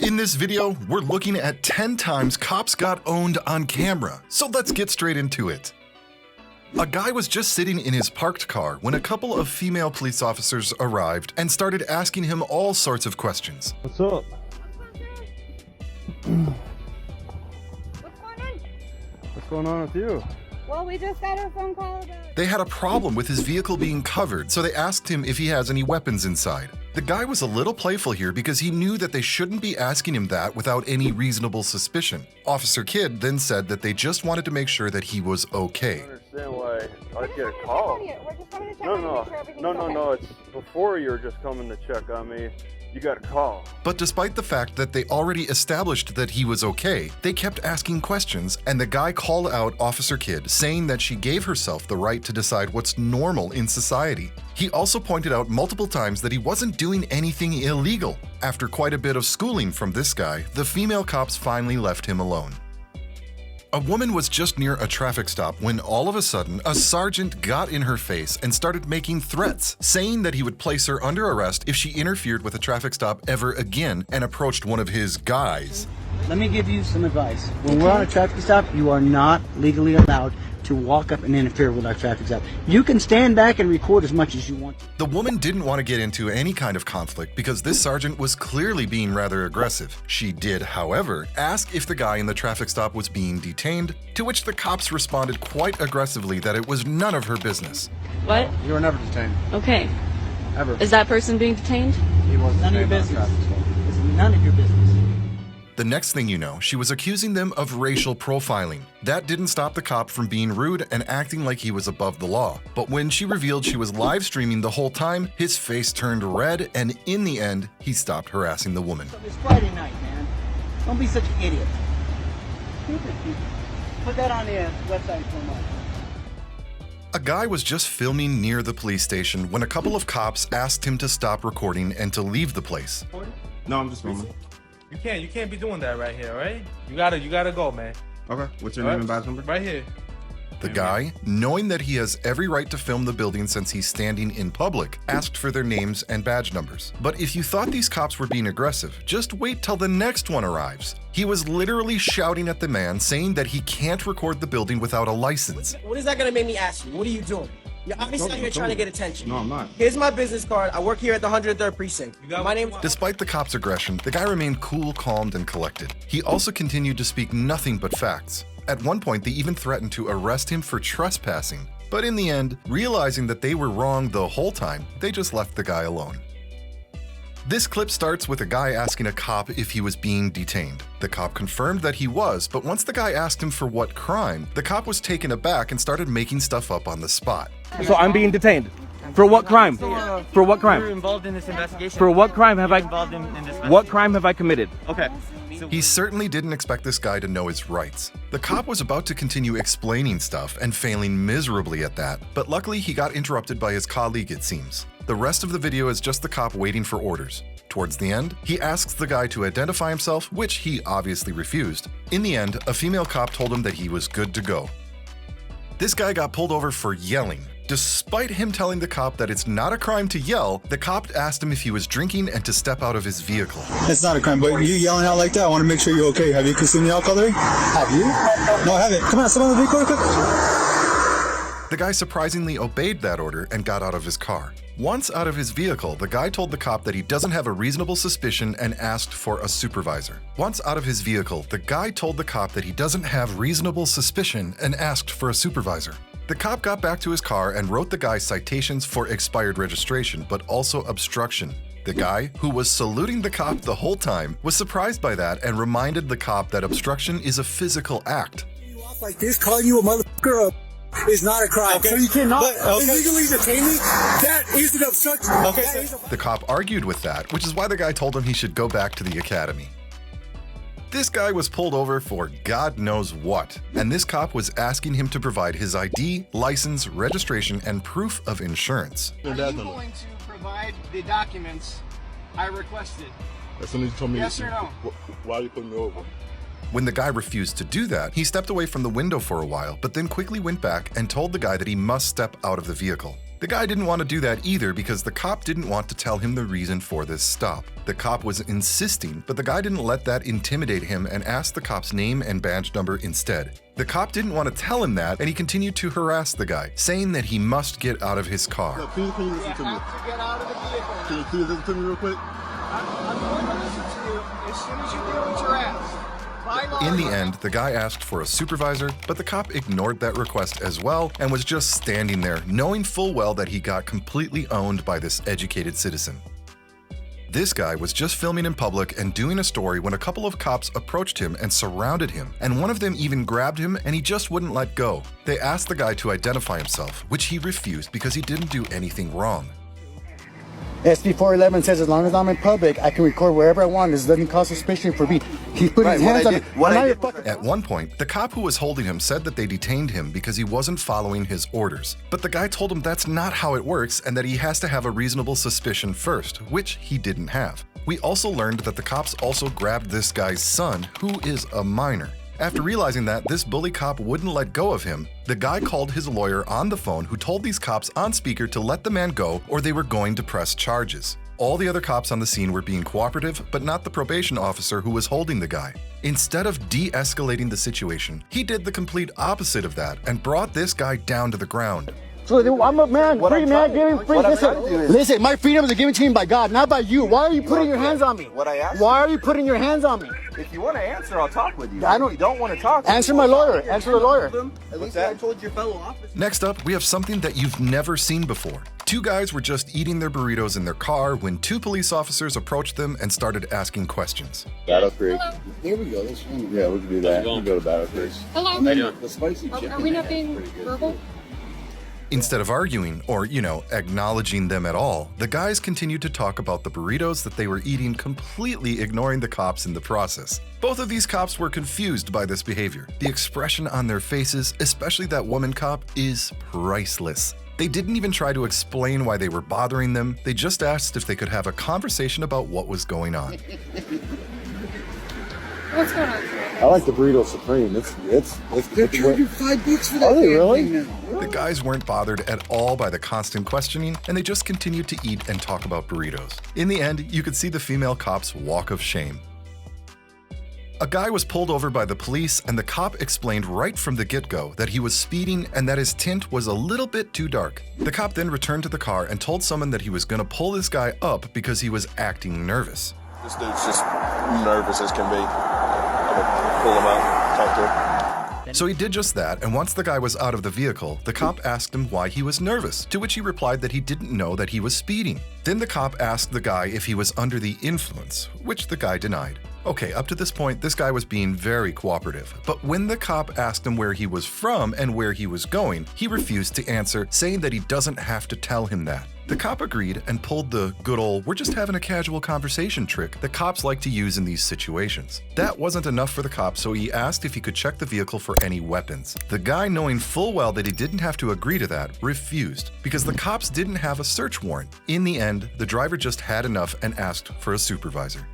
In this video, we're looking at 10 times cops got owned on camera, so let's get straight into it. A guy was just sitting in his parked car when a couple of female police officers arrived and started asking him all sorts of questions. What's up? What's going on? What's going on with you? Well, we just got a phone call about... They had a problem with his vehicle being covered, so they asked him if he has any weapons inside. The guy was a little playful here because he knew that they shouldn't be asking him that without any reasonable suspicion. Officer Kidd then said that they just wanted to make sure that he was okay. I don't understand why I'd get a call. We're just coming to check on you, make sure everything's okay. No, it's before you were just coming to check on me. You got a call. But despite the fact that they already established that he was okay, they kept asking questions, and the guy called out Officer Kidd, saying that she gave herself the right to decide what's normal in society. He also pointed out multiple times that he wasn't doing anything illegal. After quite a bit of schooling from this guy, the female cops finally left him alone. A woman was just near a traffic stop when all of a sudden a sergeant got in her face and started making threats, saying that he would place her under arrest if she interfered with a traffic stop ever again and approached one of his guys. Let me give you some advice. When we're on a traffic stop, you are not legally allowed to walk up and interfere with our traffic stop. You can stand back and record as much as you want. The woman didn't want to get into any kind of conflict because this sergeant was clearly being rather aggressive. She did, however, ask if the guy in the traffic stop was being detained, to which the cops responded quite aggressively that it was none of her business. What? You were never detained. Okay. Ever. Is that person being detained? He wasn't None of your detained on business. traffic stop. It's none of your business. The next thing you know, she was accusing them of racial profiling. That didn't stop the cop from being rude and acting like he was above the law. But when she revealed she was live streaming the whole time, his face turned red, and in the end, he stopped harassing the woman. It's Friday night, man. Don't be such an idiot. Put that on the website for a moment. A guy was just filming near the police station when a couple of cops asked him to stop recording and to leave the place. No, I'm just filming. You can't be doing that right here, right? You gotta go, man. Okay, what's your name and badge number? Right here. The guy, knowing that he has every right to film the building since he's standing in public, asked for their names and badge numbers. But if you thought these cops were being aggressive, just wait till the next one arrives. He was literally shouting at the man, saying that he can't record the building without a license. What is that gonna make me ask you? What are you doing? You're obviously out here trying to get attention. No, I'm not. Here's my business card. I work here at the 103rd Precinct. My name's... Despite the cop's aggression, the guy remained cool, calmed, and collected. He also continued to speak nothing but facts. At one point, they even threatened to arrest him for trespassing. But in the end, realizing that they were wrong the whole time, they just left the guy alone. This clip starts with a guy asking a cop if he was being detained. The cop confirmed that he was, but once the guy asked him for what crime, the cop was taken aback and started making stuff up on the spot. So I'm being detained. For what crime? For what crime? You're involved in this investigation. For what crime have I involved in this What crime have I committed? Okay. He certainly didn't expect this guy to know his rights. The cop was about to continue explaining stuff and failing miserably at that, but luckily he got interrupted by his colleague, it seems. The rest of the video is just the cop waiting for orders. Towards the end, he asks the guy to identify himself, which he obviously refused. In the end, a female cop told him that he was good to go. This guy got pulled over for yelling. Despite him telling the cop that it's not a crime to yell, the cop asked him if he was drinking and to step out of his vehicle. It's not a crime, but you yelling out like that, I want to make sure you're okay. Have you consumed the alcohol already? Have you? No, I haven't. Come on, sit on the vehicle real quick. The guy surprisingly obeyed that order and got out of his car. Once out of his vehicle, the guy told the cop that he doesn't have a reasonable suspicion and asked for a supervisor. Once out of his vehicle, the guy told the cop that he doesn't have reasonable suspicion and asked for a supervisor. The cop got back to his car and wrote the guy citations for expired registration, but also obstruction. The guy, who was saluting the cop the whole time, was surprised by that and reminded the cop that obstruction is a physical act. You walk like this, calling you a motherfucker up is not a crime. Okay. So you cannot illegally detain me? That is an obstruction. Okay. The cop argued with that, which is why the guy told him he should go back to the academy. This guy was pulled over for God knows what, and this cop was asking him to provide his ID, license, registration, and proof of insurance. Are you going to provide the documents I requested? As soon as you told me Yes or no? Why are you putting me over? When the guy refused to do that, he stepped away from the window for a while, but then quickly went back and told the guy that he must step out of the vehicle. The guy didn't want to do that either because the cop didn't want to tell him the reason for this stop. The cop was insisting, but the guy didn't let that intimidate him and asked the cop's name and badge number instead. The cop didn't want to tell him that, and he continued to harass the guy, saying that he must get out of his car. No, can you listen to me? Get out of the vehicle. Can you listen to me real quick? I'm going to listen to you as soon as you do what you're asked. By law, In the end, the guy asked for a supervisor, but the cop ignored that request as well and was just standing there, knowing full well that he got completely owned by this educated citizen. This guy was just filming in public and doing a story when a couple of cops approached him and surrounded him, and one of them even grabbed him and he just wouldn't let go. They asked the guy to identify himself, which he refused because he didn't do anything wrong. SB 411 says as long as I'm in public, I can record wherever I want. This doesn't cause suspicion for me. He's putting his hands on me. At one point, the cop who was holding him said that they detained him because he wasn't following his orders. But the guy told him that's not how it works and that he has to have a reasonable suspicion first, which he didn't have. We also learned that the cops also grabbed this guy's son, who is a minor. After realizing that this bully cop wouldn't let go of him, the guy called his lawyer on the phone who told these cops on speaker to let the man go or they were going to press charges. All the other cops on the scene were being cooperative, but not the probation officer who was holding the guy. Instead of de-escalating the situation, he did the complete opposite of that and brought this guy down to the ground. So I'm a man, free man, giving free. Listen, my freedom is given to me by God, not by you. Why are you putting your hands on me? What I asked? Why are you putting your hands on me? If you want to answer, I'll talk with you. I don't. If you don't want to talk. Answer my lawyer. Answer the lawyer. At least I told your fellow officer. Next up, we have something that you've never seen before. Two guys were just eating their burritos in their car when two police officers approached them and started asking questions. Battle Creek. Here we go. This one. Yeah, we can do that. We can go to Battle Creek. Hello. How you doing? The spicy chicken. Are we not being verbal? Instead of arguing or, acknowledging them at all, the guys continued to talk about the burritos that they were eating, completely ignoring the cops in the process. Both of these cops were confused by this behavior. The expression on their faces, especially that woman cop, is priceless. They didn't even try to explain why they were bothering them. They just asked if they could have a conversation about what was going on. What's going on? I like the burrito supreme. It's They're charging $5 for that. Are they really? The guys weren't bothered at all by the constant questioning, and they just continued to eat and talk about burritos. In the end, you could see the female cop's walk of shame. A guy was pulled over by the police, and the cop explained right from the get-go that he was speeding and that his tint was a little bit too dark. The cop then returned to the car and told someone that he was going to pull this guy up because he was acting nervous. This dude's just nervous as can be. I'm gonna pull him out, talk to him. So he did just that, and once the guy was out of the vehicle, the cop asked him why he was nervous, to which he replied that he didn't know that he was speeding. Then the cop asked the guy if he was under the influence, which the guy denied. Okay, up to this point, this guy was being very cooperative, but when the cop asked him where he was from and where he was going, he refused to answer, saying that he doesn't have to tell him that. The cop agreed and pulled the good old "we're just having a casual conversation" trick that cops like to use in these situations. That wasn't enough for the cop, so he asked if he could check the vehicle for any weapons. The guy, knowing full well that he didn't have to agree to that, refused because the cops didn't have a search warrant. In the end, the driver just had enough and asked for a supervisor.